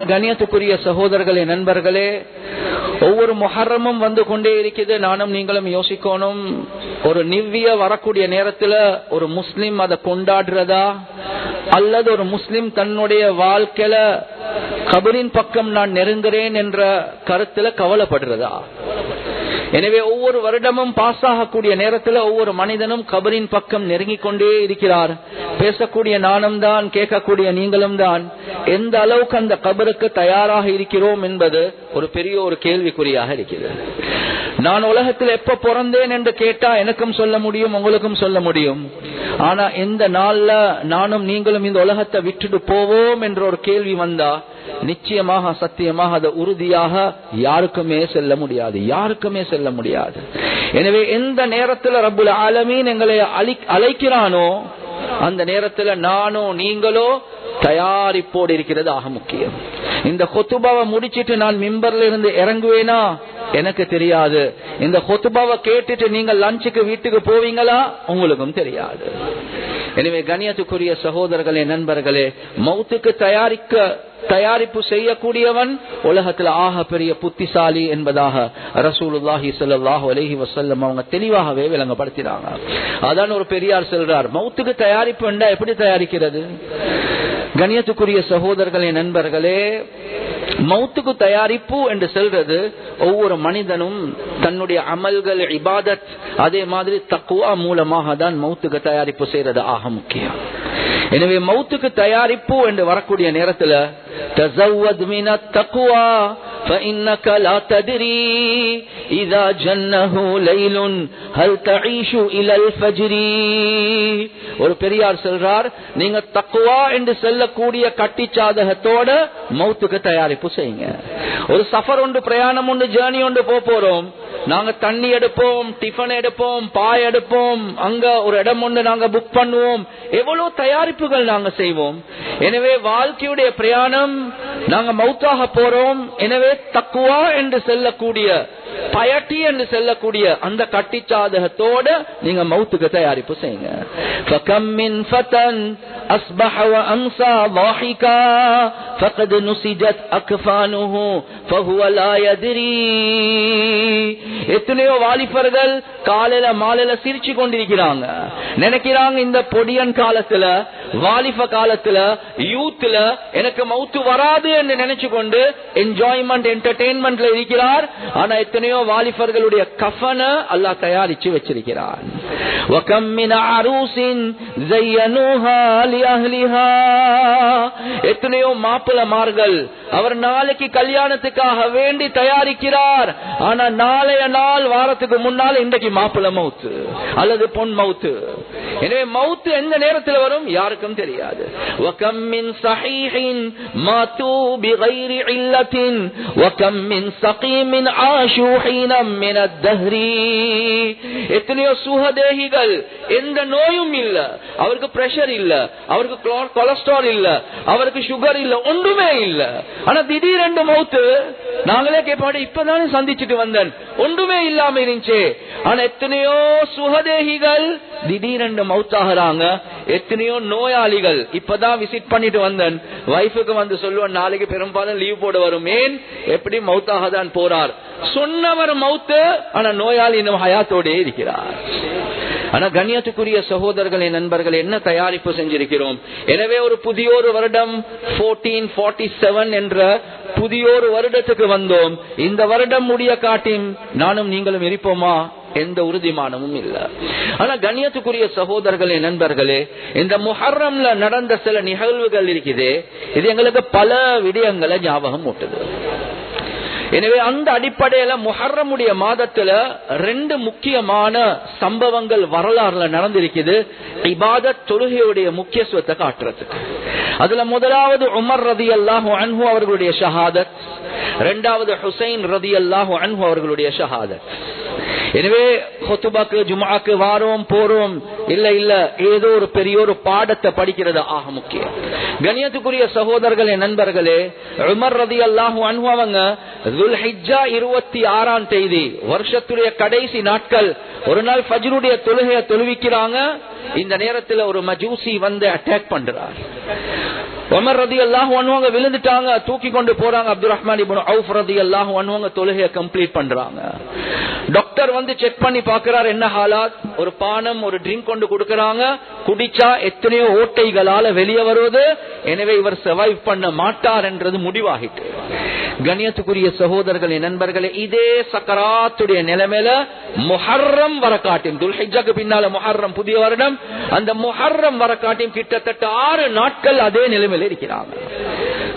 கண்ணியத்துக்குரிய சகோதரர்களே, நண்பர்களே, ஒவ்வொரு முஹர்ரமும் வந்து கொண்டே இருக்குது. நானும் நீங்களும் யோசிக்கணும், ஒரு நிவ்விய வரக்கூடிய நேரத்துல ஒரு முஸ்லிம் அதை கொண்டாடுறதா அல்லது ஒரு முஸ்லிம் தன்னுடைய வாழ்க்கையில கபரின் பக்கம் நான் நெருங்குறேன் என்ற கருத்துல கவலைப்படுறதா? எனவே ஒவ்வொரு வருடமும் பாஸ் ஆகக்கூடிய நேரத்தில் ஒவ்வொரு மனிதனும் கபரின் பக்கம் நெருங்கிக் கொண்டே இருக்கிறார். பேசக்கூடிய நானும் தான், கேட்கக்கூடிய நீங்களும் தான். எந்த அளவுக்கு அந்த கபருக்கு தயாராக இருக்கிறோம் என்பது ஒரு பெரிய ஒரு கேள்விக்குறியாக இருக்கிறது. நான் உலகத்தில் எப்ப பிறந்தேன் என்று கேட்டா எனக்கும் சொல்ல முடியும், உங்களுக்கும் சொல்ல முடியும். ஆனா எந்த நாள்ல நானும் நீங்களும் இந்த உலகத்தை விட்டுட்டு போவோம் என்ற ஒரு கேள்வி வந்தா நிச்சயமாக சத்தியமாக அது உறுதியாக யாருக்குமே செல்ல முடியாது, யாருக்குமே செல்ல முடியாது. எனவே எந்த நேரத்தில் ரப்புல் ஆலமீன் எங்களை அழைக்கிறானோ அந்த நேரத்தில் நானோ நீங்களோ தயாரிப்போடு இருக்கிறது ஆக முக்கியம். இந்த ஹுத்பாவை முடிச்சிட்டு நான் மிம்பர்ல இருந்து இறங்குவேனா எனக்கு தெரியாது. இந்த ஹுத்பாவை கேட்டுட்டு நீங்க லஞ்சுக்கு வீட்டுக்கு போவீங்களா உங்களுக்கும் தெரியாது. எனவே கண்ணியத்துக்குரிய சகோதரர்களே, நண்பர்களே, மௌத்துக்கு தயாரிப்பு செய்யக்கூடியவன் உலகத்தில் ஆக பெரிய புத்திசாலி என்பதாக ரசூலுல்லாஹி ஸல்லல்லாஹு அலைஹி வஸல்லம் அவங்க தெளிவாகவே விளங்கப்படுத்தினாங்க. அதான் ஒரு பெரியார் சொல்றார், மௌத்துக்கு தயாரிப்பு என்றா எப்படி தயாரிக்கிறது? கண்ணியத்துக்குரிய சகோதரர்களே, நண்பர்களே, மௌத்துக்கு தயாரிப்பு என்று சொல்றது ஒவ்வொரு மனிதனும் தன்னுடைய அமல்கள், இபாதத், அதே மாதிரி தக்வா மூலமாக தான் மௌத்துக்கு தயாரிப்பு செய்யறது ஆக முக்கியம். எனவே மௌத்துக்கு தயாரிப்பு என்று வரக்கூடிய நேரத்தில் தஸவ்வத் மினத் தக்வா فإنك لا تدري إذا جنه ليل هل تعيش إلى الفجر. ஒரு பெரியார் சொல்றார், நீங்க தக்வா என்று சொல்லக்கூடிய கட்டி சாதகத்தோட மௌத்துக்கு தயாரிப்பு செய்யுங்க. ஒரு சஃபர் ஒன்று, பிரயாணம் ஒன்று, ஜேர்னி ஒன்று போறோம். நாங்க தண்ணி எடுப்போம், டிஃபன் எடுப்போம், பாய் எடுப்போம், அங்க ஒரு இடம் ஒன்று நாங்க புக் பண்ணுவோம். எவ்வளவு தயாரிப்புகள் நாங்க செய்வோம். எனவே வாழ்க்கையுடைய பிரயாணம், நாங்க மௌத்தாக போறோம். எனவே தக்வா என்று சொல்லக்கூடிய, பயட்டி என்று சொல்லக்கூடிய அந்த கட்டி சாதகத்தோட நீங்க மௌத்துக்கு தயாரிப்பு செய்யுங்க. فَكَمْ مِنْ فَتًى أَصْبَحَ وَأَمْسَى ضَاحِكًا فَقَدْ نُسِجَتْ أَكْفَانُهُ فَهُوَ لَا يَدْرِي. எத்தனையோ வாலிபர்கள் காலையில மாலையில சிரிச்சு கொண்டிருக்கிறாங்க. நினைக்கிறாங்க இந்த பொடியன் காலத்துல, வாலிப காலத்துல, யூத்ல எனக்கு மௌத்து வராது என்று நினைச்சு கொண்டு என்ஜாய்மெண்ட், என்டர்டெயின்மெண்ட்ல இருக்கிறார். ஆனா எத்தனையோ வாலிபர்களுடைய கஃபன அல்லாஹ் தயாரிச்சு வச்சிருக்கிறான். وَكَمْ مِنْ عَرُوسٍ زَيَّنُوهَا لِأَهْلِهَا. எத்தனையோ மாப்பிளமார்கள் அவர் நாளைக்கு கல்யாணத்துக்காக வேண்டி தயாரிக்கிறார். ஆனா நாளைய நாள், வாரத்துக்கு முன்னால் இன்றைக்கு மாப்பிள மௌத்து அல்லது பொன் மௌத்து. எனவே மௌத்து எந்த நேரத்தில் வரும் யாருக்கும் தெரியாது. وَكَمْ مِنْ صَحِيحٍ مَاتُوا بِغَيْرِ عِلَّةٍ وَكَمْ مِنْ سَقِيمٍ عَاشُوا حِينًا مِنَ الدَّهْرِ. எத்தனையோ சுகதேகிகள், எந்த நோயும் இல்ல, அவருக்கு பிரஷர் இல்ல, அவருக்கு கொலஸ்ட்ரால் இல்ல, அவருக்கு சுகர் இல்ல, ஒன்றுமே இல்ல. ஆனா திடீரென்று மௌத்து. நாங்களே கேட்பாடு, இப்பதானே சந்திச்சுட்டு வந்தேன், ஒன்றுமே இல்லாம இருந்துச்சு. ஆனா எத்தனையோ சுகதேகிகள் திடீரென்று மௌத்தாகிறாங்க. எத்தனையோ நோயாளிகள், இப்பதான் விசிட் பண்ணிட்டு வந்தேன், வைஃபுக்கு வந்து சொல்லுவேன் நாளைக்கு பெரும்பாலும் லீவ் போட வரும். ஏன், எப்படி மௌத்தாக தான் போறார். சொன்னவர் மௌத்து, ஆனா நோயாளி இன்னும் ஹயாத்தோடே இருக்கிறார். ஆனா கண்ணியத்துக்குரிய சகோதரர்களே, நண்பர்கள், என்ன தயாரிப்பு செஞ்சிருக்கிறோம். எனவே ஒரு புதிய ஒரு வருடம் 1447 என்ற புதிய ஒரு வருடத்துக்கு வந்தோம். இந்த வருடம் முடிய காட்டியும் நானும் நீங்களும் இருப்போமா? எந்த உறுதிமானமும் இல்ல. ஆனா கண்ணியத்துக்குரிய சகோதரர்களே, நண்பர்களே, இந்த முஹர்ரம்ல நடந்த சில நிகழ்வுகள் இருக்குது. இது எங்களுக்கு பல விடயங்களை ஞாபகம் ஊட்டுது. எனவே அந்த அடிப்படையில முஹர்ரமுடைய மாதத்துல 2 முக்கியமான சம்பவங்கள் வரலாறுல நடந்திருக்குது. இபாதத், தொழுகையுடைய முக்கியத்துவத்தை காட்டுறதுக்கு. அதுல முதலாவது உமர் ரலியல்லாஹு அன்ஹு அவர்களுடைய ஷஹாதத், இரண்டாவது ஹுசைன் ரலியல்லாஹு அன்ஹு அவர்களுடைய ஷஹாதத். எனவே ஹுத்பாக்கு, ஜும்ஆக்கு வாரோம் போறோம், இல்ல ஏதோ ஒரு பெரிய ஒரு பாடத்தை படிக்கிறது ஆக முக்கியம். கண்ணியத்துக்குரிய சகோதரர்களே, நண்பர்களே, உமர் ரலியல்லாஹு அன்ஹு அவங்க துல்ஹிஜ்ஜா 26ஆம் தேதி, வருஷத்துடைய கடைசி நாட்கள், ஒரு நாள் ஃபஜ்ருடைய தொழுகையை தொழுவிக்கிறாங்க. இந்த நேரத்தில் ஒரு மஜூசி வந்து அட்டாக் பண்றார். உமர் ரலியல்லாஹு அன்ஹு விழுந்துட்டாங்க, தூக்கி கொண்டு போறாங்க. அப்துல் ரஹ்மான் இப்னு அவுஃப் ரலியல்லாஹு அன்ஹு தொழுகையை கம்ப்ளீட் பண்றாங்க. டாக்டர் வந்து செக் பண்ணி பாக்குறார் என்ன ஹாலாத். ஒரு பானம் ஒரு ட்ரிங்க் கொண்டு கொடுக்கறாங்க, குடிச்சா எத்தனையோ ஓட்டைகளால வெளியே வருவது, எனவே இவர் சர்வைவ் பண்ண மாட்டார் என்றது முடிவாகிட்டு. கண்ணியத்துக்குரிய சகோதரர்களே நண்பர்களே, இதே சக்கராத்துடைய நிலைமையில முஹர்ரம் வரக்காட்டியும், துல்ஹிஜ்ஜாக்கு பின்னால முஹர்ரம் புதிய வருடம், அந்த முஹர்ரம் வரக்காட்டியும் கிட்டத்தட்ட 6 நாட்கள் அதே நிலைமையில இருக்கிறாங்க.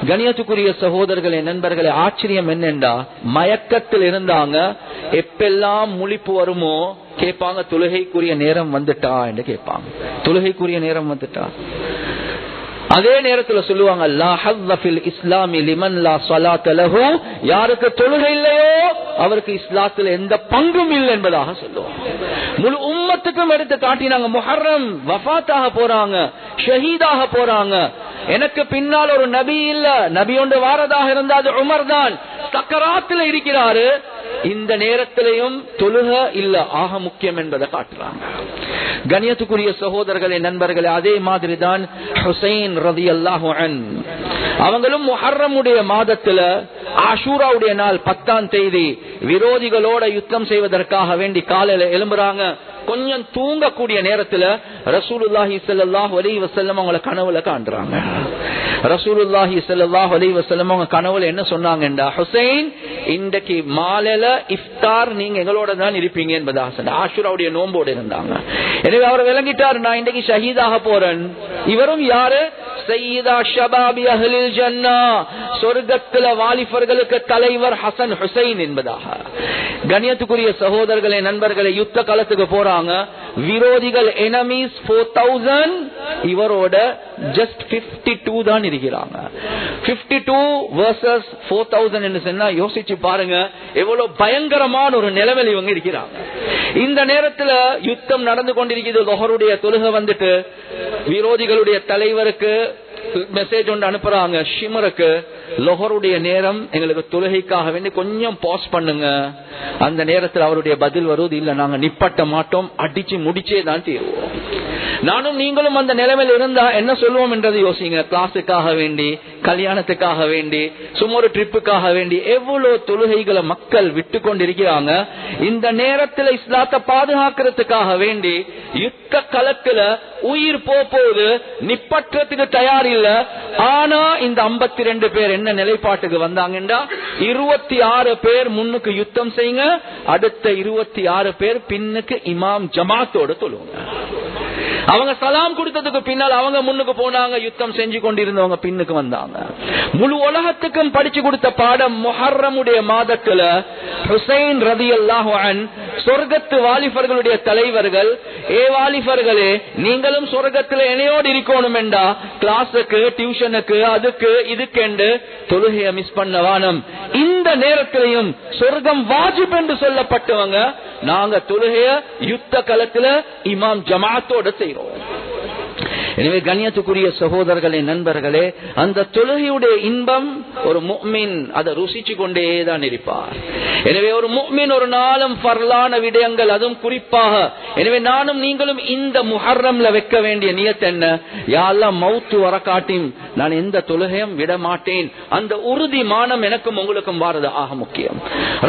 கண்ணியத்துக்குரிய சகோதரர்களே நண்பர்களே, ஆச்சரியம் என்னென்றா மயக்கத்தில் இருந்தாங்க. எப்பெல்லாம் முழிப்பு வருமோ கேட்பாங்க, தொழுகைக்குரிய நேரம் வந்துட்டா என்று கேட்பாங்க. தொழுகைக்குரிய நேரம் வந்துட்டா அதே நேரத்தில் சொல்லுவாங்க, லா ஹஸ்ஸ ஃபில் இஸ்லாமி லிமன் லா ஸலாத லஹு, யாருக்கு தொழுகை இல்லையோ அவருக்கு இஸ்லாத்தில் எந்த பங்கும் இல்லை என்பதாக சொல்லுவாங்க. முழு உம்மத்துக்கும் எடுத்து காட்டினாங்க. முஹர்ரம் வஃபாத்தாக போறாங்க, ஷஹீதாக போறாங்க. எனக்கு பின்னால் ஒரு நபி இல்ல, நபி ஒன்று வாரதாக இருந்தாது உமர் தான், சக்கராத்தில் இருக்கிறாரு. இந்த நேரத்திலையும் தொழுக இல்ல, ஆக முக்கியம் என்பதை காட்டுறாங்க. கண்ணியத்துக்குரிய சகோதரர்களே நண்பர்களே, அதே மாதிரி தான் ஹுசைன் ரலியல்லாஹு அன்ஹு அவங்களும் முஹர்ரமுடைய மாதத்துல ஆஷூராவுடைய நாள் 10ஆம் தேதி விரோதிகளோட யுத்தம் செய்வதற்காக வேண்டி காலையில எழும்புறாங்க. கொஞ்சம் தூங்கக்கூடிய நேரத்துல ரசூலுல்லாஹி ஸல்லல்லாஹு அலைஹி வஸல்லம் அவங்கள கனவுல காண்றாங்க. ரசூலுல்லாஹி ஸல்லல்லாஹு அலைஹி வஸல்லம் அவங்க கனவுல என்ன சொன்னாங்கண்டா, ஹுசைன் இன்றைக்கு மாலையில இஃப்தார் நீங்க எங்களோட தான் இருப்பீங்க என்பதாக சொன்னாங்க. ஆஷூராவுடைய நோம்போடு இருந்தாங்க. எனவே அவர் விளங்கிட்டார், நான் இன்றைக்கு ஷஹீதாக போறேன். இவரும் யாரு? சய்யிதா ஷபாபி அஹ்லில் ஜன்னா, சொர்க்கத்துல வாலிபர்களுக்கு தலைவர் ஹசன் ஹுசைன் என்பதாக. கண்ணியத்துக்குரிய சகோதரர்களே நண்பர்களே, யுத்த களத்துக்கு போறாங்க. விரோதிகள் எனிமீஸ் 4000, இவரோட ஜஸ்ட் 52 தான் இருக்கிறாங்க. 52 versus 4000 என்று சொன்னா யோசிச்சு பாருங்க, எவ்வளவு பயங்கரமான ஒரு நிலைமையில் இவங்க இருக்கிறாங்க. இந்த நேரத்துல யுத்தம் நடந்து கொண்டிருக்கிறது. லொஹருடைய தொழுகை வந்துட்டு விரோதிகளுடைய தலைவருக்கு மெசேஜ் ஒன்று அனுப்புறாங்க, ஷிமருக்கு, லொஹருடைய நேரம், எங்களுக்கு தொழுகைக்காக வேண்டி கொஞ்சம் பாஸ் பண்ணுங்க. அந்த நேரத்தில் அவருடைய பதில் வருவது, இல்ல நாங்க நிப்பட்ட மாட்டோம், அடிச்சு முடிச்சே தான் தீர்வோம். நானும் நீங்களும் அந்த நிலைமையில் இருந்தா என்ன சொல்லுவோம் என்றது யோசிங்க. கிளாஸுக்காக வேண்டி, கல்யாணத்துக்காக வேண்டி, சும்மா ஒரு ட்ரிப்புக்காக வேண்டி எவ்வளவு தொழுகைகளை மக்கள் விட்டு கொண்டிருக்கிறாங்க. இந்த நேரத்தில் இஸ்லாத்தை பாதுகாக்கிறதுக்காக வேண்டி யுத்த களத்துல உயிர் போகுது, நிப்பற்றத்துக்கு தயார் இல்ல. ஆனா இந்த 52 பேர் என்ன நிலைப்பாட்டுக்கு வந்தாங்கன்றா, 26 பேர் முன்னுக்கு யுத்தம் செய்யுங்க, அடுத்த 26 பேர் பின்னுக்கு இமாம் ஜமாத்தோட தொழுவுங்க. அவங்க சலாம் கொடுத்ததுக்கு பின்னால் அவங்க முன்னுக்கு போனாங்க, யுத்தம் செஞ்சு கொண்டிருந்தவங்க பின்னுக்கு வந்தாங்க. முழு உலகத்துக்கும் படிச்சு கொடுத்த பாடம் முஹர்ரமுடைய மாதத்துல ஹுசைன் ரலியல்லாஹு அன்ஹு சொர்க்கத்து வாலிபர்களுடைய தலைவர்கள், ஏ வாலிபர்களே நீங்களும் சொர்க்கத்துல என்னையோடு இருக்கணும் என்றா கிளாஸுக்கு, டியூஷனுக்கு, அதுக்கு இதுக்கென்று தொழுகையை மிஸ் பண்ண வானம். இந்த நேரத்திலையும் சொர்க்கம் வாஜிப் என்று சொல்லப்பட்டவங்க நாங்க தொழுகைய யுத்த களத்துல இமாம் ஜமாத்தோட செய்யறோம். எனவே கண்ணியத்துக்குரிய சகோதரர்களே நண்பர்களே, அந்த தொழுகையுடைய இன்பம் ஒரு முஃமின் அதை ருசிச்சு கொண்டே தான் இருப்பார். எனவே ஒரு முஃமின் ஒரு நாளும் ஃபர்லான விடயங்கள், அதுவும் குறிப்பாக, எனவே நானும் நீங்களும் இந்த முஹர்ரம்ல வைக்க வேண்டிய நியத் என்ன? யா அல்லாஹ் மௌத்து வர காட்டியும் நான் எந்த தொழுகையும் விட மாட்டேன். அந்த உறுதிமானம் எனக்கும் உங்களுக்கும் வாரது ஆக முக்கியம்.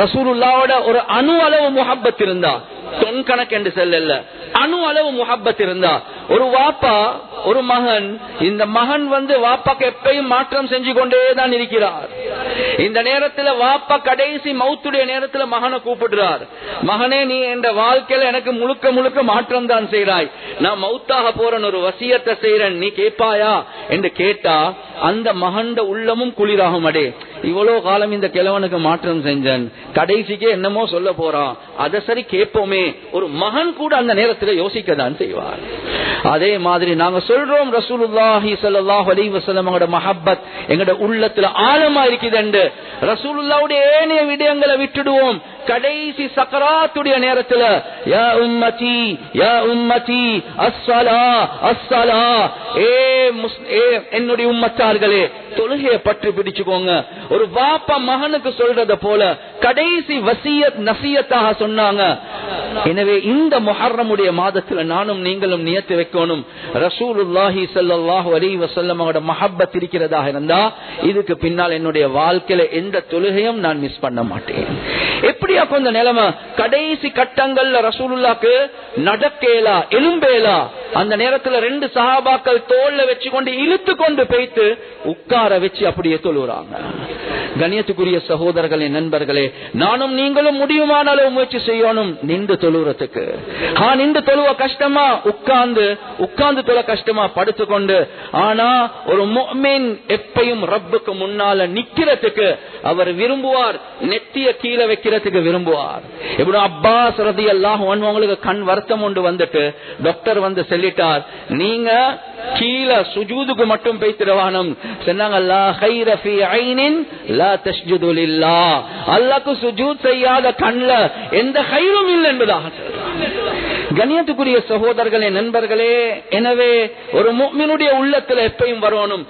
ரசூலுல்லாஹ்வோட ஒரு அணு அளவு முஹப்பத் இருந்தா, தொன் கணக்கு என்று செல்ல, அணு அளவு முஹப்பத் இருந்தா, ஒரு வாப்பா ஒரு மகன், இந்த மகன் வாப்பாக்கு எப்பயும் மாற்றம் செஞ்சு கொண்டே தான் இருக்கிறார். இந்த நேரத்தில் வாப்பா கடைசி மௌத்துடைய நேரத்தில் மகனை கூப்பிடுறார், மகனே நீ என்ற வாழ்க்கையில எனக்கு முழுக்க முழுக்க மாற்றம் தான் செய்றாய், நான் மௌத்தாக போறேன், ஒரு வசியத்தை செய்யறேன், நீ கேட்பாயா என்று கேட்டா அந்த மகன் உள்ளமும் குளிராகும். அடே இவ்வளவு காலம் இந்த கிழவனுக்கு மாற்றம் செஞ்சன், கடைசிக்கு என்னமோ சொல்ல போறான், அதை சரி கேட்போமே. ஒரு மகன் கூட அந்த நேரத்தில் யோசிக்க தான் செய்வார். அதே மாதிரி நாங்க சொல்றோம், ரசூலுல்லாஹி ஸல்லல்லாஹு அலைஹி வஸல்லம் அவங்களோட மஹப்பத் எங்கட உள்ளத்துல ஆழமா இருக்குது என்று. ரசூலுல்லாஹ்வுடைய ஏனைய விடயங்களை விட்டுடுவோம். கடைசி சக்கராத்துடைய நேரத்துல யா உம்மதி யா உம்மதி அஸ்ஸலா அஸ்ஸலா, என்னுடைய உம்மத்தார்களே தொழுகையை பற்றி பிடிச்சுக்கோங்க. ஒரு வாப்பா மகனுக்கு சொல்றத போல கடைசி வசியத் நசியத்தாக சொன்னாங்க, எனவே இந்த முஹர்ரமுடைய மாதத்துல நானும் நீங்களும் நியத்து வைக்கணும், ரசூலுல்லாஹி ஸல்லல்லாஹு அலைஹி வஸல்லம் அவரோட மஹப்பத் இருக்கிறதாக இருந்தா இதுக்கு பின்னால் என்னுடைய வாழ்க்கையில எந்த தொழுகையும் நான் மிஸ் பண்ண மாட்டேன். எப்படியா கொஞ்ச நிலைமை கடைசி கட்டங்கள்ல ரசூலுல்லாஹ்க்கு நடக்கேலா எலும்பேலா, அந்த நேரத்துல 2 சஹாபாக்கள் தோல்ல வச்சு கொண்டு இழுத்து கொண்டு போய்த்து உட்கார வச்சு அப்படியே தொழுறாங்க. கண்ணியத்துக்குரிய சகோதரர்களே, நண்பர்களே, நானும் நீங்களும் முடியுமான அளவு முயற்சி செய்யணும் நின்று தொழுறதுக்கு. நின்று தொழுவ கஷ்டமா, உட்கார்ந்து தொழ கஷ்டமா, படுத்துக்கொண்டு. ஆனா ஒரு முஃமின் எப்பயும் ரப்புக்கு முன்னால நிக்கிறதுக்கு அவர் விரும்புவார், நெத்திய கீழே வைக்கிறதுக்கு விரும்புவார். இப்னு அப்பாஸ் ரலியல்லாஹு அன்ஹு அவங்களுக்கு கண் வருத்தம் ஒன்று வந்துட்டு டாக்டர் வந்து சொல்லிட்டார், நீங்க கீழே சுஜூதுக்கு மட்டும் பேசிடுவானும் சொன்னாங்க. லா கைர ஃபீ ஐனின் லா தஸ்ஜுது லில்லாஹ், அல்லாஹ்க்கு சுஜூத் செய்யாத கண்ல எந்த கைரும் இல்லை என்பதாக. கண்ணியத்துக்குரிய சகோதரர்களே, நண்பர்களே, எனவே ஒரு முஃமினுடைய உள்ளத்துல எப்பயும் வரணும்,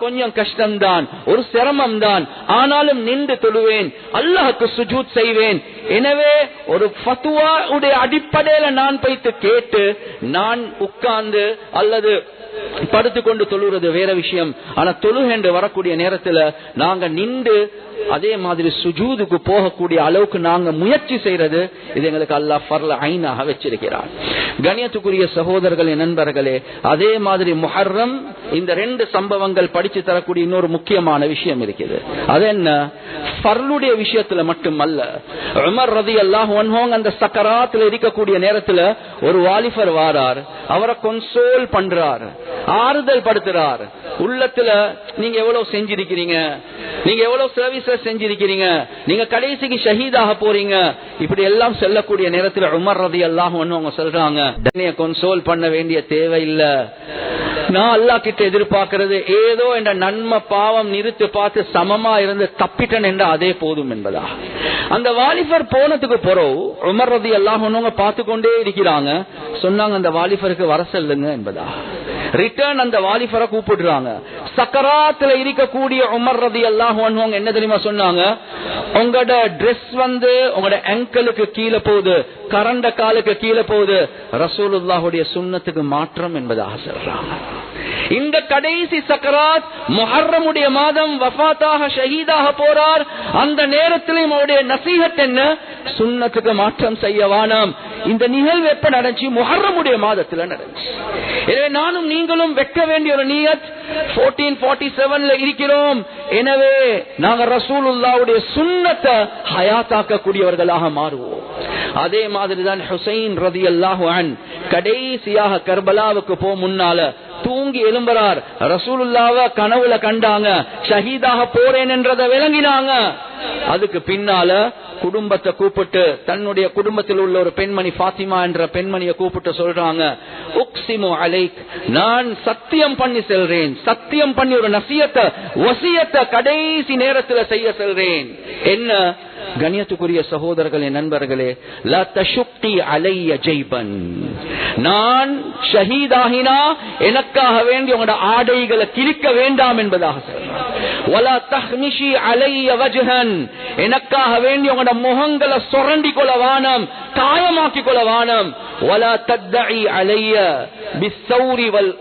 கொஞ்சம் கஷ்டம்தான், ஒரு சிரமம் தான், ஆனாலும் நின்று தொழுவேன், அல்லாஹ்க்கு சுஜூத் செய்வேன். எனவே ஒரு ஃபத்வா உடைய அடிப்படையில நான் போய்த்து கேட்டு நான் உட்கார்ந்து அல்லது படுத்துக்கொண்டு தொழுறது வேற விஷயம். ஆனா தொழுகென்று வரக்கூடிய நேரத்துல நாங்க நின்று அதே மாதிரி சுஜூதுக்கு போகக்கூடிய அளவுக்கு நாங்க முயற்சி செய்யறது, இது எங்களுக்கு அல்லாஹ் ஃபர்ல ஐனாக வச்சிருக்கிறார். கண்ணியத்துக்குரிய சகோதரர்களே, நண்பர்களே, அதே மாதிரி முஹர்ரம் இந்த 2 சம்பவங்கள் படிச்சு தரக்கூடிய இன்னொரு முக்கியமான விஷயம் இருக்குது. அது என்ன? ஃபர்லுடைய விஷயத்துல மட்டுமல்ல, உமர் ரலியல்லாஹு அன்ஹு அந்த சக்கராத்துல இருக்கக்கூடிய நேரத்துல ஒரு வாலிபர் வாரார், அவரை கன்சோல் பண்றார், ஆறுதல் படுத்துறார். உள்ளத்துல நீங்க எவ்வளவு செஞ்சிருக்கிறீங்க, நீங்க எவ்வளவு சர்வீஸ் செஞ்சிருக்கிறீங்க, நீங்க கடைசிக்கு ஷஹீதாக போறீங்க, இப்படி எல்லாம் சொல்லக்கூடிய நேரத்தில் உமர் ரலியல்லாஹு அன்ஹு அவங்க சொல்றாங்க, தன்னைய கன்சோல் பண்ண வேண்டிய தேவை இல்ல, நான் அல்லாஹ் கிட்ட எதிர்பார்க்கிறது ஏதோ என்ற நன்மை பாவம் நிறுத்து பார்த்து சமமா இருந்து தப்பிட்டன் என்ற அதே போதும் என்பதா. அந்த வாலிபர் போனதுக்கு பிறகு உமர் ரலியல்லாஹு அன்ஹு பார்த்து கொண்டே இருக்கிறாங்க. சொன்னாங்க, அந்த வாலிபருக்கு வர சொல்லுங்க என்பதா. ரிட்டர்ன் அந்த வாலிபரை கூப்பிடுறாங்க. சக்கராத்துல இருக்கக்கூடிய உமர் ரலியல்லாஹு அன்ஹு என்ன தெரியுமா சொன்னாங்க? உங்களோட டிரெஸ் வந்து உங்களோட ஆங்கிளுக்கு கீழே போகுது, கரண்ட காலுக்கு கீழே போகுது, ரசூலுல்லாஹுடைய சுன்னத்துக்கு மாற்றம் என்பதாக சொல்றாங்க. இந்த கடைசி சக்கராத் முஹர்ரமுடைய மாதம் வஃபாத்தாக ஷஹீதாக போறார். அந்த நேரத்திலும் அவருடைய நசீஹத் என்ன? சுன்னத்துக்கு மாற்றம் செய்ய வேணாம். இந்த நிகழ்வு எப்ப நடந்துச்சு? முஹர்ரமுடைய மாதத்துல நடந்துச்சு. எனவே நானும் நீங்களும் வைக்க வேண்டிய ஒரு நியத் 1447 இருக்கிறோம். எனவே நாங்க ரசூலுல்லாஹ்வுடைய சுன்னத்தை ஹயாத்தாக்க கூடியவர்களாக மாறுவோம். அதே மாதிரிதான் ஹுசைன் ரலியல்லாஹு அன்ஹு கடைசியாக கர்பலாவுக்கு போ முன்னால தூங்கி எழும்புறார். ரசூலுல்லாஹ்வை கனவுல கண்டாங்க, ஷஹீதாக போறேன் என்றதை விளங்கினாங்க. அதுக்கு பின்னால குடும்பத்தை கூப்பிட்டு, தன்னுடைய குடும்பத்தில் உள்ள ஒரு பெண்மணி ஃபாத்திமா என்ற பெண்மணியை கூப்பிட்டு சொல்றாங்க, உக்ஸிமு அலைக், நான் சத்தியம் பண்ணி செல்றேன், சத்தியம் பண்ணி ஒரு நசியத்தை வசியத்தை கடைசி நேரத்தில் செய்ய செல்றேன். என்ன? கண்ணியத்துக்குரிய சகோதரர்களே, நண்பர்களே, லா தஷுக்கி அலைய ஜைபன், நான் ஷஹீதாகினா எனக்காக வேண்டி உங்களோட ஆடைகளை கிழிக்க வேண்டாம் என்பதாக சொல்றார். வலா தஹ்மிஷி அலைய வஜ்ஹன், எனக்காக வேண்டி உங்களோட முகங்களை சுரண்டி கொள்ள வானம், காயமாக்கி கொள்ள வானம். வலா தத்இ அலைய பிஸ்ஸௌரி வல்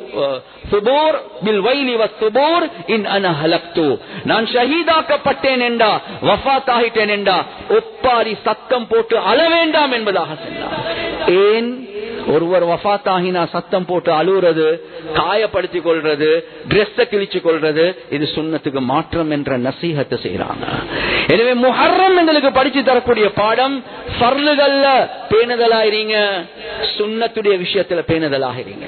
சுபூர் பில் வைலி வஸ்ஸுபூர் இன் அன ஹலக்து, நான் ஷஹீதாக்கப்பட்டேன் என்றா, வஃபாத் ஆகிட்டேன் என்றா ஒப்பாரி சத்தம் போட்டு அழ வேண்டாம் என்பதாக சொன்னார். ஏன்? ஒருவர் வஃபாத் ஆகினா சத்தம் போட்டு அழுகிறது, காயப்படுத்திக் கொள்றது, டிரெஸ் கிழிச்சு கொள்றது, இது சுன்னத்துக்கு மாற்றம் என்ற நசீஹத்தை செய்யறாங்க. எனவே முஹர்ரம் எங்களுக்கு படிச்சு தரக்கூடிய பாடம், ஃபர்லுகள்ல பேணுதலாயிருங்க, சுன்னத்துடைய விஷயத்துல பேணுதலாகிறீங்க.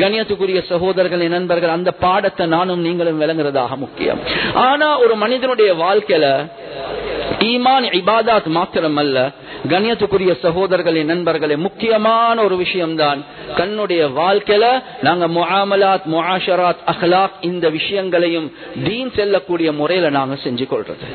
கண்ணியத்துக்குரிய சகோதரர்களே, நண்பர்கள், அந்த பாடத்தை நானும் நீங்களும் விளங்குறதாக முக்கியம். ஆனா ஒரு மனிதனுடைய வாழ்க்கையில ஈமான் இபாதாத் மாத்திரம் அல்ல, கண்ணியத்துக்குரிய சகோதரர்களே, நண்பர்களே, முக்கியமான ஒரு விஷயம்தான் தன்னுடைய வாழ்க்கையில நாங்க முஆமலாத், முஆஷராத், அஹ்லாக் இந்த விஷயங்களையும் தீன் செல்லக்கூடிய முறையில நாங்க செஞ்சு கொள்றது.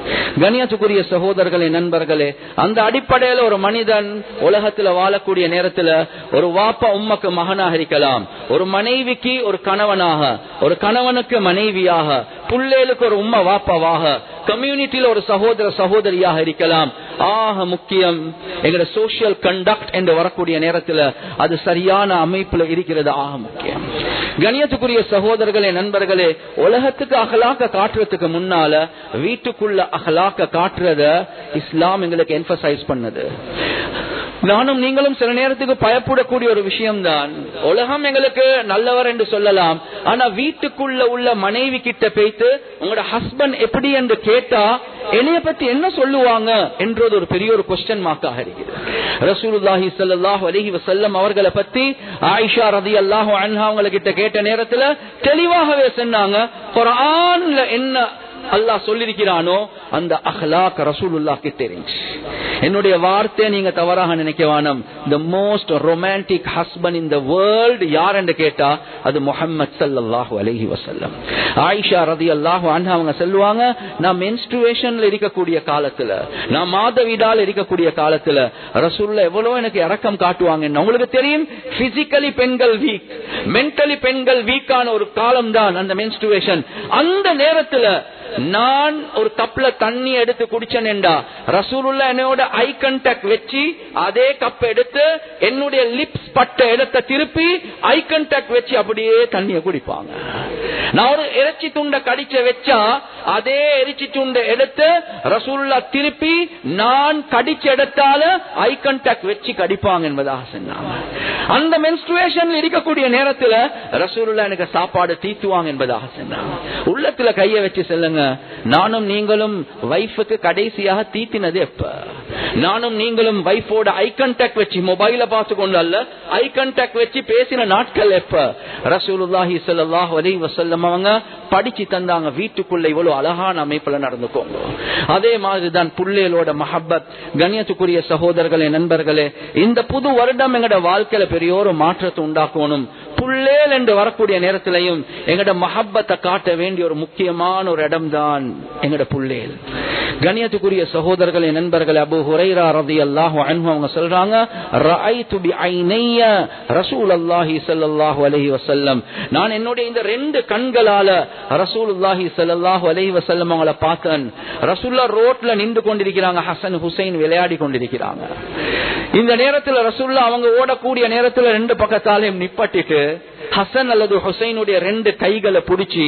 கண்ணியத்துக்குரிய சகோதரர்களே, நண்பர்களே, அந்த அடிப்படையில ஒரு மனிதன் உலகத்துல வாழக்கூடிய நேரத்துல ஒரு வாப்பா உம்மக்கு மகனாக இருக்கலாம், ஒரு மனைவிக்கு ஒரு கணவனாக, ஒரு கணவனுக்கு மனைவியாக, புள்ளேலுக்கு ஒரு உம்மா வாப்பாவாக, கம்யூனிட்டியில ஒரு சகோதர சகோதரியாக இருக்கலாம். ஆக முக்கியம் எங்களோட சோசியல் கண்டக்ட் என்று வரக்கூடிய நேரத்தில் அது சரியான அமைப்புல இருக்கிறது ஆக முக்கியம். கணியத்துக்குரிய சகோதரர்களே, நண்பர்களே, உலகத்துக்கு அகலாக்க காட்டுறதுக்கு முன்னால வீட்டுக்குள்ள அகலாக்க காட்டுறத இஸ்லாம் எங்களுக்கு எம்பசைஸ் பண்ணது. நானும் நீங்களும் சில நேரத்துக்கு பயப்படக்கூடிய ஒரு விஷயம்தான். உலகம் எங்களுக்கு நல்லவர் என்று சொல்லலாம், ஆனா வீட்டுக்குள்ள உள்ள மனைவி கிட்ட போய்த்து உங்களோட ஹஸ்பண்ட் எப்படி என்று கேட்டா என்னைய பத்தி என்ன சொல்லுவாங்க என்றது ஒரு பெரிய ஒரு क्वेश्चन மார்க்காக இருக்குது. ரசூலுல்லாஹி ஸல்லல்லாஹு அலைஹி வஸல்லம் அவர்களை பத்தி ஆயிஷா ரலியல்லாஹு அன்ஹா அவங்க கிட்ட கேட்ட நேரத்துல தெளிவாகவே சொன்னாங்க, குர்ஆன்ல என்ன அல்லாஹ் சொல்லிருக்கிறானோ அந்த அஹ்லாக் ரசூலுல்லாஹ் கிட்ட இருந்துச்சு. என்னுடைய வார்த்தை நீங்க தவறாக நினைக்க வேண்டாம். the most romantic husband in the world யார் என்று கேட்டா அது முஹம்மது ஸல்லல்லாஹு அலைஹி வஸல்லம். ஆயிஷா ரலியல்லாஹு அன்ஹா அவங்க சொல்லுவாங்க, நான் மென்ஸ்ட்ருவேஷன்ல இருக்கக்கூடிய காலத்துல, நான் மாதவிடால் இருக்கக்கூடிய காலத்துல ரசூலுல்லாஹ் எவ்வளவு எனக்கு இரக்கம் காட்டுவாங்க. உங்களுக்கு தெரியும், பிசிக்கலி பெண்கள் வீக், மென்டலி பெண்கள் வீக்கான ஒரு காலம் தான் அந்த மென்ஸ்ட்ருவேஷன். அந்த நேரத்துல நான் ஒரு கப்ல தண்ணி எடுத்து குடிச்சேன் என்றா ரசூலுல்லாஹ் என்னோட ஐ கான்டாக்ட் வச்சு அதே கப் எடுத்து என்னுடைய லிப்ஸ் பட்ட இடத்தை திருப்பி ஐ கான்டாக்ட் வச்சு அப்படியே தண்ணியை குடிப்பாங்க. நான் ஒரு இறைச்சி துண்டை கடிச்ச வச்சா அதே இறைச்சி துண்டை எடுத்து ரசூலுல்லாஹ் திருப்பி நான் கடிச்ச இடத்தால ஐ கான்டாக்ட் வச்சு கடிப்பாங்க என்பதாக சொன்னாங்க. அந்த மென்ஸ்ட்ருவேஷன்ல இருக்கக்கூடிய நேரத்துல ரசூலுல்லாஹ் எனக்கு சாப்பாடு தீத்துவாங்க என்பதாக சொன்னாங்க. உள்ளத்துல கைய வச்சு சொல்லுங்க, நானும் நீங்களும் வைஃபுக்கு கடைசியாக தீத்தினது எப்ப? நானும் நீங்களும் வைஃபோட ஐ கான்டாக்ட் வச்சு மொபைல பார்த்து கொண்டு அல்ல, ஐ கான்டாக்ட் வச்சு பேசின நாட்கள் எப்ப? ரசூலுல்லாஹி ஸல்லல்லாஹு அலைஹி வஸல்லம் அவங்க படிச்சு தந்தாங்க, வீட்டுக்குள்ள இவ்வளவு அழகான அமைப்புல நடந்துக்கோங்க. அதே மாதிரிதான் புள்ளைகளோட மஹப்பத். கண்ணியத்துக்குரிய சகோதரர்களே, நண்பர்களே, இந்த புது வருடம் எங்கட வாழ்க்கையில பெரிய ஒரு மாற்றத்தை உண்டாக்கணும். புள்ளேல் என்று வரக்கூடிய நேரத்திலையும் எங்கட மஹப்பத்தை காட்ட வேண்டிய ஒரு முக்கியமான ஒரு இடம் தான் எங்கட புள்ளேல். கண்ணியத்துக்குரிய சகோதரர்களே, நண்பர்களே, அபூ ஹுரைரா ரலியல்லாஹு அன்ஹு அவங்க சொல்றாங்க, ரஅய்து பிஐனைய ரசூலுல்லாஹி ஸல்லல்லாஹு அலைஹி வஸல்லம், நான் என்னுடைய இந்த ரெண்டு கண்களால ரசூலுல்லாஹி ஸல்லல்லாஹு அலைஹி வஸல்லம் அவங்கள பார்த்தேன். ரசூலுல்லாஹ் ரோட்ல நின்று கொண்டிருக்கிறாங்க, ஹசன் ஹுசைன் விளையாடி கொண்டிருக்கிறாங்க. இந்த நேரத்தில் ரசூலுல்லாஹ் அவங்க ஓடக்கூடிய நேரத்தில் ரெண்டு பக்கத்தாலையும் நிப்பட்டிட்டு ஹசன் அல்லது ஹுசைனுடைய ரெண்டு கைகளை பிடிச்சி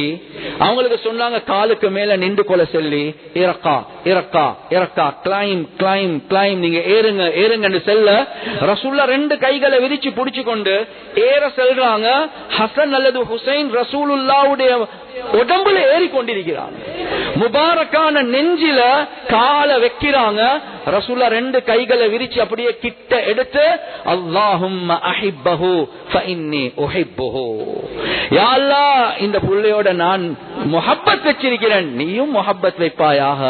அவங்களுக்கு சொன்னாங்க, காலுக்கு மேல நின்று கொள்ள சொல்லி, இறக்கா இறக்கா இறக்கா, கிளைம் கிளைம் கிளைம், நீங்க ஏறுங்க ஏறுங்க செல்ல ரசூலுல்லாஹ் ரெண்டு கைகளை விரிச்சு பிடிச்சு கொண்டு ஏற செல்றாங்க. ஹசன் அல்லது ஹுசைன் ரசூலுல்லாஹ்வுடைய உடம்புல ஏறி கொண்டிருக்கிறாங்க. முபாரக்கான நெஞ்சில காலை வைக்கிறாங்க. ரசூலுல்லாஹ் ரெண்டு கைகளை விரிச்சு அப்படியே கிட்ட எடுத்து, அல்லாஹும்ம அஹிப்பஹு ஃபஇன்னி உஹிப்புஹு, யா அல்லாஹ் இந்த புள்ளையோட நான் முஹப்பத் வச்சிருக்கிறேன், நீயும் முஹப்பத் வைப்பாயாக.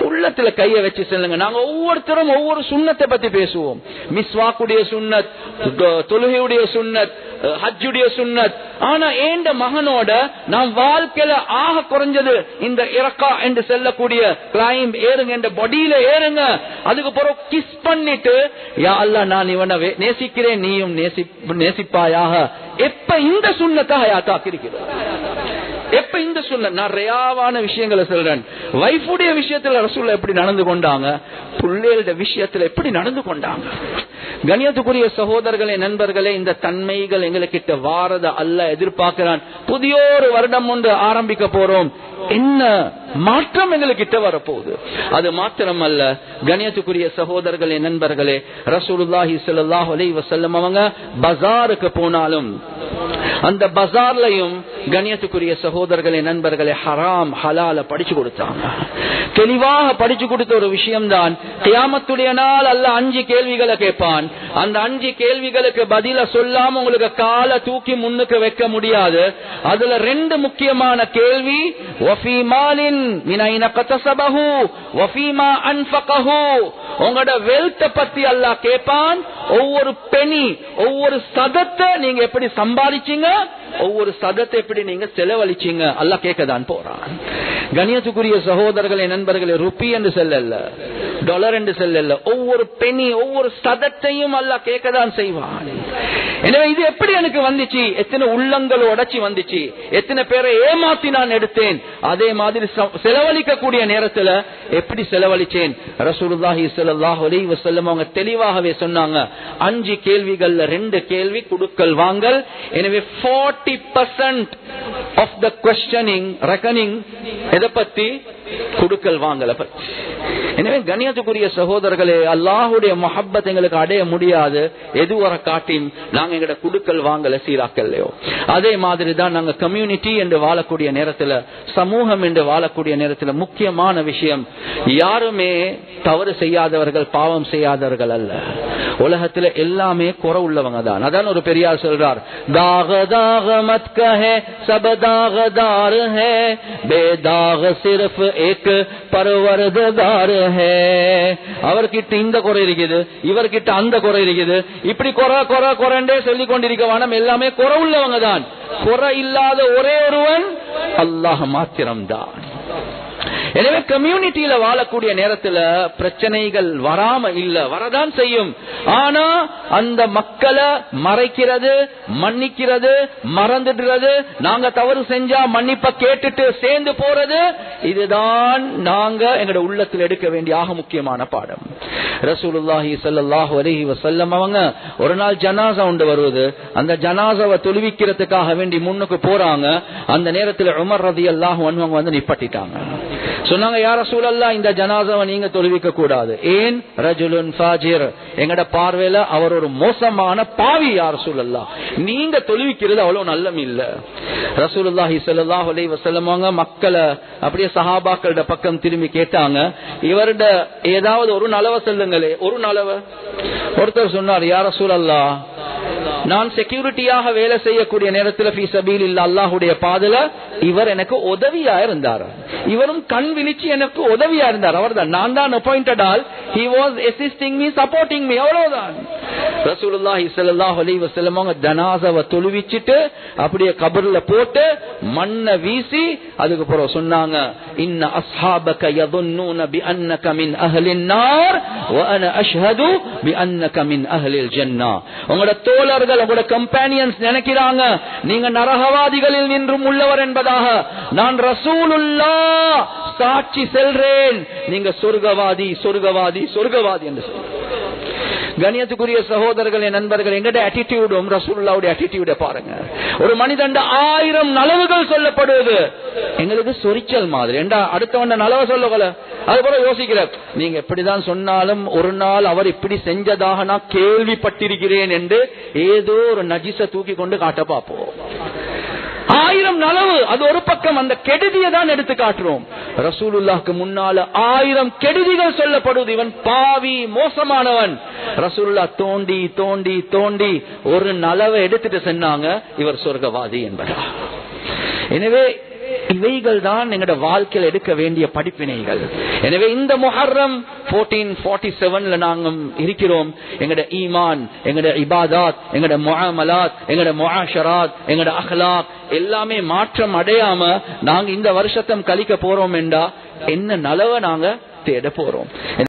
உள்ளத்துல கைய வச்சு சொல்லுங்க. நாங்க ஒவ்வொருத்தரும் ஒவ்வொரு சுன்னத்தை பத்தி பேசுவோம். மிஸ்வாக்குடைய சுன்னத், தொழுகையுடைய சுன்னத், ஹஜ்ஜுடைய சுன்னத். ஆனா ஏண்ட மகனோட நாம் வாழ்க்கையில ஆக குறைஞ்சது இந்த இறக்கா என்று செல்லக்கூடிய கிளைம் ஏறுங்க, என்ற பாடியில ஏறுங்க. அதுக்கு பிறகு கிஸ் பண்ணிட்டு, யா அல்லாஹ் நான் இவனை நேசிக்கிறேன், நீயும் நேசிப்பாயாக. எப்ப இந்த சுன்னத்தை ஹயாத்தாக்கி இருக்கிறோம்? எப்ப இந்த சுன்ன? நான் ரயாவான விஷயங்களை சொல்றேன். வைஃபுடைய விஷயத்துல ரசூலுல்லாஹ் எப்படி நடந்து கொண்டாங்க, புள்ளையோட விஷயத்துல எப்படி நடந்து கொண்டாங்க. கண்ணியத்துக்குரிய சகோதரர்களே, நண்பர்களே, இந்த தன்மைகள் எங்களுக்கிட்ட வாரத அல்லாஹ் எதிர்பார்க்கிறான். புதிய ஒரு வருடம் ஒன்று ஆரம்பிக்க போறோம். என்ன மாற்றம் எங்களுக்கிட்ட வரப்போகுது? அது மாத்திரம் அல்ல, கண்ணியத்துக்குரிய சகோதரர்களே, நண்பர்களே, ரசூலுல்லாஹி ஸல்லல்லாஹு அலைஹி வஸல்லம் அவங்க பஜாருக்கு போனாலும் அந்த பஜார்லயும் கண்ணியத்துக்குரிய சகோதரர்களே, நண்பர்களே, ஹராம் ஹலால படிச்சு கொடுத்தாங்க. தெளிவாக படிச்சு கொடுத்த ஒரு விஷயம் தான், கியாமத்துடைய நாள் அல்லாஹ் 5 கேள்விகளை கேட்பான். அந்த 5 கேள்விகளுக்கு பதில சொல்லாம உங்களுக்கு காலை தூக்கி முன்னுக்கு வைக்க முடியாது. அதுல 2 முக்கியமான கேள்வி, வஃபீ மாலின் மின் ஐன கதஸபஹு வஃபீமா அன்ஃபகஹு, உங்களோட வெல்த் பத்தி அல்லாஹ் கேட்பான். ஒவ்வொரு பெனி, ஒவ்வொரு சதத்தை நீங்க எப்படி சம்பாதிச்சீங்க, ஒவ்வொரு சதத்தை எப்படி நீங்க செலவழிச்சீங்க, அல்லாஹ் கேட்கதான் போறான். கண்ணியத்துக்குரிய சகோதரர்களே, நண்பர்களே, ருப்பி என்று சொல்லல, டாலர் என்று செல்ல, ஒவ்வொரு பெனி ஒவ்வொரு சதத்தையும் அல்லாஹ் கேட்கதான் செய்வான். எனவே இது எப்படி எனக்கு வந்துச்சு, எத்தனை உள்ளங்கள் உடைச்சி வந்துச்சு, எத்தனை பேரை ஏமாத்தி நான் எடுத்தேன், அதே மாதிரி செலவழிக்கக்கூடிய நேரத்துல எப்படி செலவழிச்சேன். ரசூலுல்லாஹி ஸல்லல்லாஹு அலைஹி வஸல்லம் அவங்க தெளிவாகவே சொன்னாங்க, 5 கேள்விகள்ல 2 கேள்வி குடுக்கல் வாங்கல். எனவே 40% ஆஃப் த questioning reckoning எதை பத்தி, குடுக்கல் வாங்கல பத்தி. எனவே கண்ணியத்துக்குரிய சகோதரர்களே, அல்லாஹ்வுடைய முஹப்பத் எங்களுக்கு அடைய முடியாது எதுவரை காட்டியும் நாங்க எங்கட குடுக்கல் வாங்கல சீராக்கல்லையோ. அதே மாதிரி தான் நாங்க கம்யூனிட்டி என்று வாழக்கூடிய நேரத்துல, சமூகம் என்று வாழக்கூடிய நேரத்துல முக்கியமான விஷயம், யாருமே தவறு செய்யாதவர்கள், பாவம் செய்யாதவர்கள் அல்ல. உலகத்துல எல்லாமே குறை உள்ளவங்க தான். அதான் ஒரு பெரியார் சொல்றார், தாக தாக மத் கஹே சப் தாகதார் ஹே, பேதாக சிர்ஃப் ஏக் பர்வர்தகார் ஹே. அவர்கிட்ட இந்த குறை இருக்குது, இவர்கிட்ட அந்த குறை இருக்குது, இப்படி குறை குறை குறைண்டே சொல்லிக் கொண்டிருக்க வேணும். எல்லாமே குறை உள்ளவங்க தான். குறை இல்லாத ஒரே ஒருவன் அல்லாஹ் மாத்திரம்தான். எனவே கம்யூனிட்டியில வாழக்கூடிய நேரத்துல பிரச்சனைகள் வராம இல்ல, வரதான் செய்யும். ஆனா அந்த மக்களை மறைக்கிறது, மன்னிக்கிறது, மறந்துடுறது, நாங்க தவறு செஞ்சா மன்னிப்ப கேட்டுட்டு சேர்ந்து போறது, இதுதான் நாங்க எங்கட உள்ளத்தில் எடுக்க வேண்டிய ஆக முக்கியமான பாடம். ரசூலுல்லாஹி ஸல்லல்லாஹு அலைஹி வஸல்லம் அவங்க ஒரு நாள் ஜனாஸா உண்டு வருவது, அந்த ஜனாஸாவை தொழுவிக்கிறதுக்காக வேண்டி முன்னுக்கு போறாங்க. அந்த நேரத்தில் உமர் ரலியல்லாஹு அன்ஹு வந்து நிப்பாட்டிட்டாங்க. சொன்னாங்க, யா ரசூலல்லாஹ், இந்த ஜனாஸாவை நீங்க தொழுவிக்க கூடாது. ஏன்? ரஜுலுன் ஃபாஜிர், எங்கட பார்வையில அவர் ஒரு மோசமான பாவி. யா ரசூலல்லாஹ், நீங்க தொழுவிக்கிறது அவ்வளவு நல்லம் இல்ல. ரசூலுல்லாஹி ஸல்லல்லாஹு அலைஹி வஸல்லம் அவங்க மக்களை அப்படியே சஹாபாக்களோட பக்கம் திரும்பி கேட்டாங்க, இவருட ஏதாவது ஒரு நலவ சொல்லுங்களே, ஒரு நலவ. ஒருத்தர் சொன்னார், யா ரசூலல்லாஹ், நான் செக்யூரிட்டியாக வேலை செய்யக்கூடிய நேரத்தில் ஃபீ சபீலில்லாஹ் அல்லாஹ்வுடைய பாதையில இவர் எனக்கு உதவியா இருந்தார், இவரும் கண் விழிச்சு எனக்கு உதவியா இருந்தார். அவர்தான், நான் தான் appointed all, he was assisting me, supporting me, அவ்வளவுதான். ரசூலுல்லாஹி ஸல்லல்லாஹு அலைஹி வஸல்லம் அவங்க ஜனாஸாவை தொழுவிச்சிட்டு அப்படியே கபர்ல போட்டு மண்ணை வீசி அதுக்கு பிறகு சொன்னாங்க, இன்ன அஸ்ஹாபக யظنون بانك من اهل النار وانا اشهد بانك من اهل الجنه. உங்களோட தோழர்கள், உங்களோட கம்பெனியன்ஸ் நினைக்கிறாங்க நீங்க நரகவாதிகளில் நின்றும் உள்ளவர் என்பதாக. நான் ரசூலுல்லாஹ் சாட்சி செல்றேன், நீங்க சொர்க்கவாதி சொர்க்கவாதி சொர்க்கவாதி என்று சொல்றேன். கண்ணியத்துக்குரிய சகோதரர்களே, நண்பர்கள், எங்கட ஆட்டிடியூடும் ரசூலுல்லாஹ்வுடைய ஆட்டிடியூட பாருங்க. ஒரு மனிதன் 1000 நலவுகள் சொல்லப்படுவது எங்களுக்கு சொரிச்சல் மாதிரி. அடுத்தவன் நலவை சொல்லல, அது போல யோசிக்கிற, நீங்க எப்படிதான் சொன்னாலும் ஒரு நாள் அவர் இப்படி செஞ்சதாக நான் கேள்விப்பட்டிருக்கிறேன் என்று ஏதோ ஒரு நஜிச தூக்கி கொண்டு காட்ட பார்ப்போம். 1000 நலவு, அது ஒரு பக்கம். அந்த கெடுதியை தான் எடுத்து காட்டுறோம். ரசூலுல்லாஹ்க்கு முன்னால 1000 கெடுதிகள் சொல்லப்படுவது, இவன் பாவி மோசமானவன். ரசூலுல்லாஹ் தோண்டி தோண்டி தோண்டி ஒரு நலவை எடுத்துட்டு சொன்னாங்க, இவர் சொர்க்கவாதி என்பதா. எனவே இவைகள் தான் எங்களோட வாழ்க்கையில் எடுக்க வேண்டிய படிப்பினைகள். எனவே இந்த முஹர்ரம் 1447 நாங்க இருக்கிறோம். எங்கட ஈமான், எங்கட இபாதாத், எங்கட முஆமலாத், எங்கட முஆஷராத், எங்கட அஹ்லாக் எல்லாமே மாற்றம் அடையாம நாங்க இந்த வருஷத்தை கழிக்க போறோம் என்றா என்ன நலவை நாங்க தேட போறோம்.